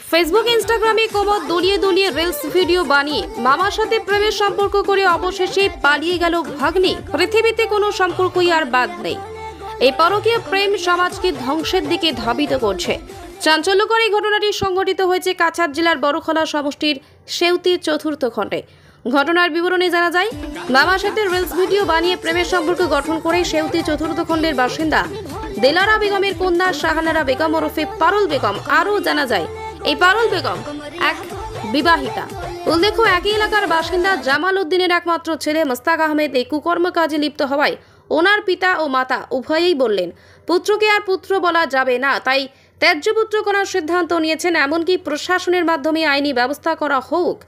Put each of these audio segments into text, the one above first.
Facebook ইনস্টাগ্রামে কোমর দলিয়ে দলিয়ে reels video বানিয়ে মামার সাথে প্রেমের সম্পর্ক করে অবশেষে পালিয়ে গেল ভাগ্নি। পৃথিবীতে কোনো সম্পর্কই আর বাদ নেই। এই পরকীয় প্রেম সমাজকে ধ্বংসের দিকে ধাবিত করছে। চাঞ্চল্যকর এই ঘটনাটি সংঘটিত হয়েছে কাছাড় জেলার বড়খলা সমষ্টির সেউতির চতুর্থ খণ্ডে। ঘটনার বিবরণে জানা যায়, মামার সাথে রিলস ভিডিও বানিয়ে প্রেমের সম্পর্ক গঠন করে সেউতি চতুর্থ খণ্ডের বাসিন্দা দিলারা বেগমের কন্যা শাহানারা বেগম ওরফে পারুল বেগম। আরও জানা যায়, এই পারুল বেগম এক বিবাহিতা। উল্লেখ্য, একই এলাকার বাসিন্দা জামাল উদ্দিনের একমাত্র ছেলে মোস্তাক আহমেদ এই কুকর্ম কাজে লিপ্ত হওয়ায় ওনার পিতা ও মাতা উভয়েই বললেন পুত্রকে আর পুত্র বলা যাবে না, তাই ত্যায্যপুত্র করার সিদ্ধান্ত নিয়েছেন। এমনকি প্রশাসনের মাধ্যমে আইনি ব্যবস্থা করা হোক।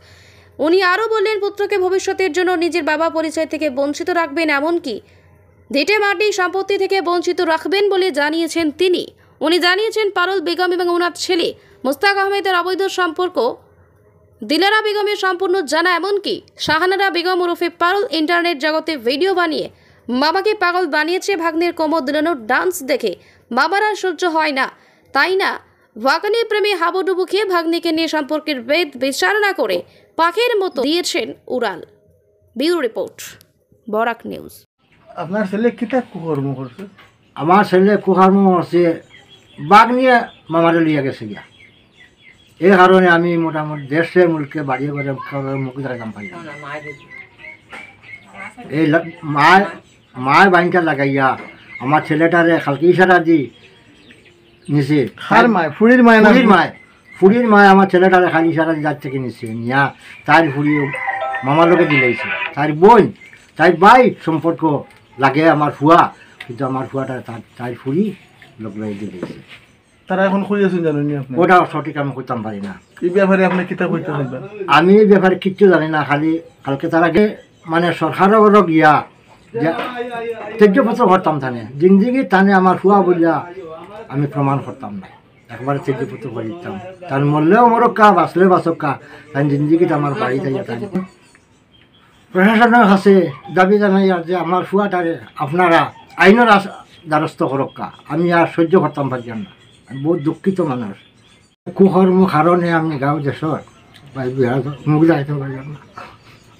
উনি আরও বললেন, পুত্রকে ভবিষ্যতের জন্য নিজের বাবা পরিচয় থেকে বঞ্চিত রাখবেন, এমনকি ভিটে মাটি সম্পত্তি থেকে বঞ্চিত রাখবেন বলে জানিয়েছেন তিনি। উনি জানিয়েছেন, পারুল বেগম এবং ওনার ছেলে মোস্তাক আহমেদের অবৈধ সম্পর্ক দিলারা বেগমের সম্পূর্ণ জানা। এমনকি শাহানারা বেগম ওরফে পারুল ইন্টারনেট জগতে ভিডিও বানিয়ে মামাকে পাগল বানিয়েছে। ভাগ্নের কোমর দুলানোর ডান্স দেখে মামার আর সহ্য হয় না, তাই না ভাগ্নের প্রেমে হাবুডুবু খেয়ে ভাগ্নিকে নিয়ে সম্পর্কের বেদ বিচার না করে পাখির মতো দিয়েছেন উড়াল। Bureau report, Barak news. আপনার ছেলে কিতা কুকর্ম করছে? আমার ছেলে কুকর্ম করছে, বাঘ নিয়ে মামারে লিয়ে গেছে গিয়া। এই কারণে আমি মোটামুটি দেশে মুলকে বাড়িয়ে করে মুখ দেখাম পাই। এই মায় বাইনটা লাগাইয়া আমার ছেলেটারে খালকি ইশারা দি নিছে। ফুড়ির মায় ফুড়ির মায় আমার ছেলেটারে খালি ইশারা দি যাচ্ছে কি নিছে নিয়া তার ফুড়ি মামার লোকে দিলেছে। তার বোন তাই বাই সম্পর্ক লাগে আমার ফুয়া, কিন্তু আমার ফুয়াটা তার ফুড়ি লোক দিলেছে। তারা এখন খুঁজেছেন জানেন আপনি? ওটা সঠিক আমি করতাম পারি না। এই ব্যাপারে আপনি কিতা কইতে চাইবেন? আমি এই ব্যাপারে কিচ্ছু জানি না। খালি কালকে তার আগে মানে সরকারও গিয়া ত্যায্যপত্র করতাম থানে জিন্দিগি টানে আমার ফুয়া বলিয়া আমি প্রমাণ করতাম না। একবারে ত্যায্যপত্র করে দিতাম। তার মরলেও মরক্কা, বাঁচলে বাঁচক্কা, তার জিন্দিগিটা আমার বাড়ি যাইয়া তাই প্রশাসনের কাছে দাবি জানাই যে আমার ফুয়াটারে আপনারা আইনের দ্বারস্থ করক্কা। আমি আর সহ্য করতাম পারতাম না। আমি বহুত দুঃখিত মানুষ। কুকর্ম কারণে আমি গাঁও দেশত মুখ যাইতে পারলাম না।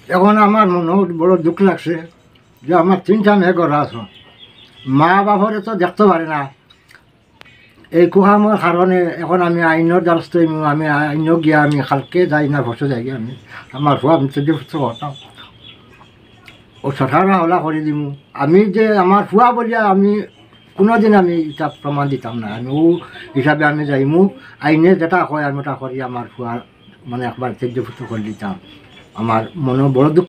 এখন আমার মনে বড় দুঃখ লাগছে যে আমার 3টা মেয়ে ঘর আছো, মা বাপরে তো দেখতে পারে না। এই কুকর্মের কারণে এখন আমি আইনের দ্বারস্থ, আমি আইন গিয়া আমি কালকে যাই না বসে যাই গিয়ে আমি আমার ভুয়া আমি ত্যায্যপুত্র করতাম। ও সরকারা হলা করে দিব। আমি যে আমার ফুয়া বলিয়া আমি কোনোদিন আমি এটা প্রমাণ দিতাম না। আমি ও হিসাবে আমি যাইমু, আইনে যেটা কয় আমি ওটা করি আমার ফুয়ার মানে একবার ত্যায্যপুত্র করে দিতাম। আমার মনে বড় দুঃখ।